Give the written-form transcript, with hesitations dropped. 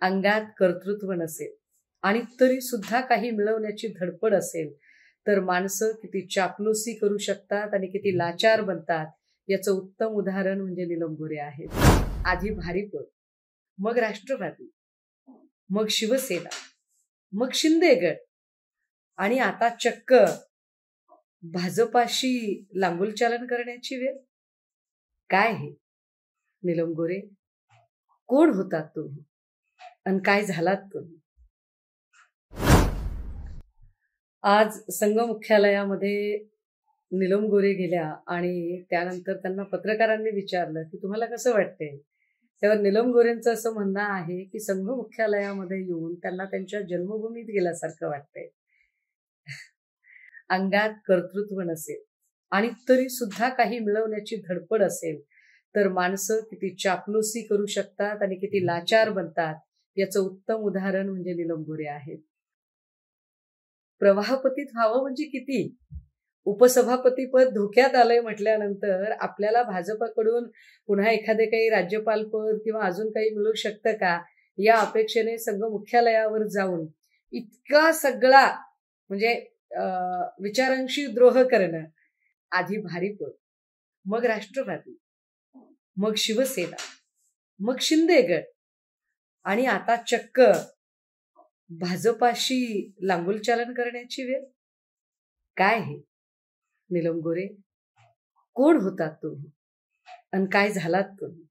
अंगात कर्तृत्व नसेल आणि तरी सुद्धा काही मिळवण्याची धडपड असेल तर माणसं किती चापलुसी करू शकतात आणि किती लाचार बनतात याचं उत्तम उदाहरण म्हणजे नीलम गोरे आहेत. आधी भारिप, मग राष्ट्रवादी, मग शिवसेना, मग शिंदे गट आणि आता चक्क भाजपाशी लांगुलचालन करण्याची वेळ. काय हे नीलम गोरे? कोण होतात तुम्ही आणि काय झालात तुम्ही? आज संघ मुख्यालयामध्ये नीलम गोरे गेल्या आणि त्यानंतर त्यांना पत्रकारांनी विचारलं की तुम्हाला कसं वाटतंय? तेव्हा नीलम गोरेंचं असं म्हणणं आहे की संघ मुख्यालयामध्ये येऊन त्यांना त्यांच्या जन्मभूमीत गेल्यासारखं वाटतंय. अंगात कर्तृत्व नसेल आणि तरी सुद्धा काही मिळवण्याची धडपड असेल तर माणसं किती चापलुसी करू शकतात आणि किती लाचार बनतात याचं उत्तम उदाहरण म्हणजे नीलम गोरे आहेत. प्रवाहपतीत व्हावं म्हणजे किती? उपसभापतीपद धोक्यात आलंय म्हटल्यानंतर आपल्याला भाजपकडून पुन्हा एखादे काही राज्यपाल पद किंवा अजून काही मिळू शकतं का या अपेक्षेने संघ मुख्यालयावर जाऊन इतका सगळा म्हणजे विचारांशी द्रोह करणं. आधी भारिप, मग राष्ट्रवादी, मग शिवसेना, मग शिंदे गट आणि आता चक्क भाजपाशी लांगुलचालन करण्याची वेळ. काय हे नीलम गोरे? कोण होतात तुम्ही आणि काय झालात तुम्ही?